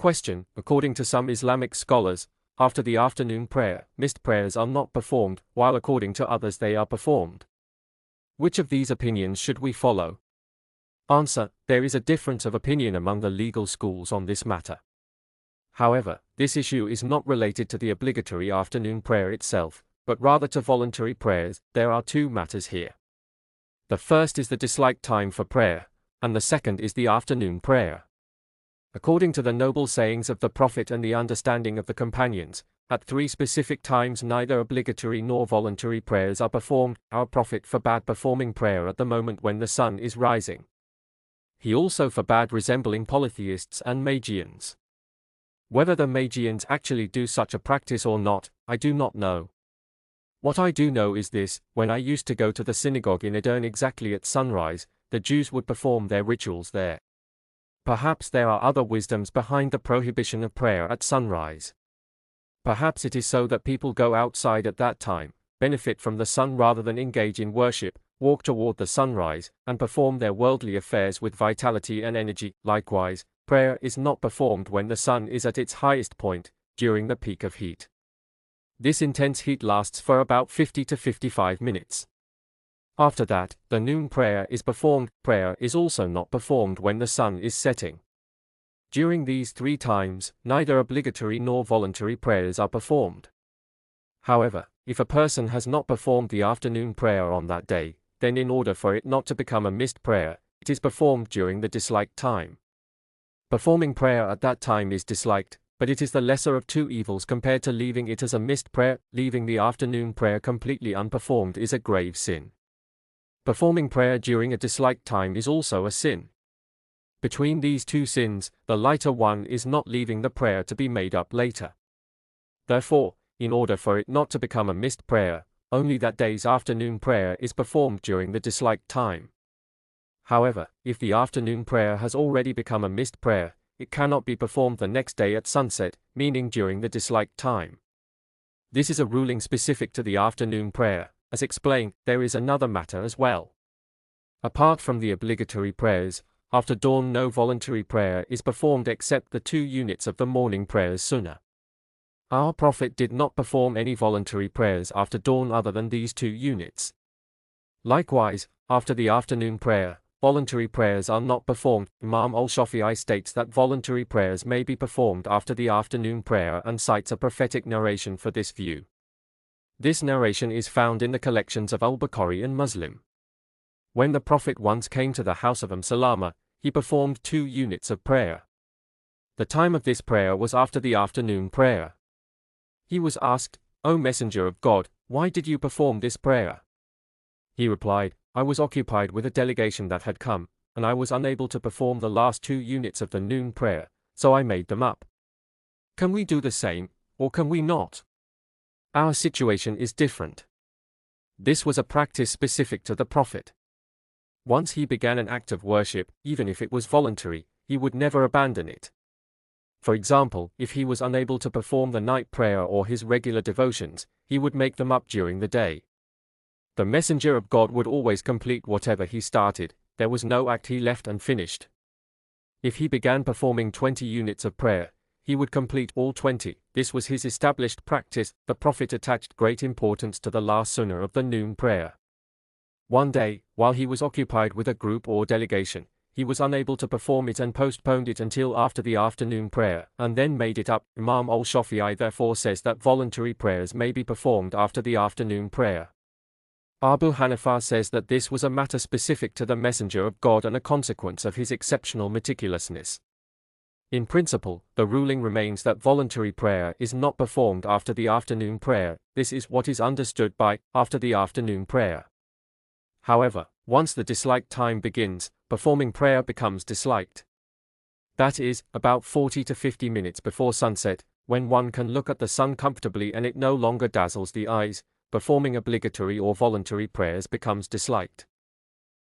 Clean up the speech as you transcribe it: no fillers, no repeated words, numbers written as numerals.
Question: according to some Islamic scholars, after the afternoon prayer, missed prayers are not performed, while according to others they are performed. Which of these opinions should we follow? Answer: there is a difference of opinion among the legal schools on this matter. However, this issue is not related to the obligatory afternoon prayer itself, but rather to voluntary prayers. There are two matters here. The first is the disliked time for prayer, and the second is the afternoon prayer. According to the noble sayings of the Prophet and the understanding of the companions, at three specific times neither obligatory nor voluntary prayers are performed. Our Prophet forbade performing prayer at the moment when the sun is rising. He also forbade resembling polytheists and Magians. Whether the Magians actually do such a practice or not, I do not know. What I do know is this: when I used to go to the synagogue in Edirne exactly at sunrise, the Jews would perform their rituals there. Perhaps there are other wisdoms behind the prohibition of prayer at sunrise. Perhaps it is so that people go outside at that time, benefit from the sun rather than engage in worship, walk toward the sunrise, and perform their worldly affairs with vitality and energy. Likewise, prayer is not performed when the sun is at its highest point, during the peak of heat. This intense heat lasts for about 50 to 55 minutes. After that, the noon prayer is performed. Prayer is also not performed when the sun is setting. During these three times, neither obligatory nor voluntary prayers are performed. However, if a person has not performed the afternoon prayer on that day, then in order for it not to become a missed prayer, it is performed during the disliked time. Performing prayer at that time is disliked, but it is the lesser of two evils compared to leaving it as a missed prayer. Leaving the afternoon prayer completely unperformed is a grave sin. Performing prayer during a disliked time is also a sin. Between these two sins, the lighter one is not leaving the prayer to be made up later. Therefore, in order for it not to become a missed prayer, only that day's afternoon prayer is performed during the disliked time. However, if the afternoon prayer has already become a missed prayer, it cannot be performed the next day at sunset, meaning during the disliked time. This is a ruling specific to the afternoon prayer. As explained, there is another matter as well. Apart from the obligatory prayers, after dawn no voluntary prayer is performed except the 2 units of the morning prayers sunnah. Our Prophet did not perform any voluntary prayers after dawn other than these 2 units. Likewise, after the afternoon prayer, voluntary prayers are not performed. Imam al-Shafi'i states that voluntary prayers may be performed after the afternoon prayer and cites a prophetic narration for this view. This narration is found in the collections of al-Bukhari and Muslim. When the Prophet once came to the house of Salama, he performed 2 units of prayer. The time of this prayer was after the afternoon prayer. He was asked, "O Messenger of God, why did you perform this prayer?" He replied, "I was occupied with a delegation that had come, and I was unable to perform the last 2 units of the noon prayer, so I made them up. Can we do the same, or can we not? Our situation is different." This was a practice specific to the Prophet. Once he began an act of worship, even if it was voluntary, he would never abandon it. For example, if he was unable to perform the night prayer or his regular devotions, he would make them up during the day. The Messenger of God would always complete whatever he started. There was no act he left unfinished. If he began performing 20 units of prayer, he would complete all 20. This was his established practice. The Prophet attached great importance to the last sunnah of the noon prayer. One day, while he was occupied with a group or delegation, he was unable to perform it and postponed it until after the afternoon prayer, and then made it up. Imam al-Shafi'i therefore says that voluntary prayers may be performed after the afternoon prayer. Abu Hanifa says that this was a matter specific to the Messenger of God and a consequence of his exceptional meticulousness. In principle, the ruling remains that voluntary prayer is not performed after the afternoon prayer. This is what is understood by after the afternoon prayer. However, once the disliked time begins, performing prayer becomes disliked. That is, about 40 to 50 minutes before sunset, when one can look at the sun comfortably and it no longer dazzles the eyes, performing obligatory or voluntary prayers becomes disliked.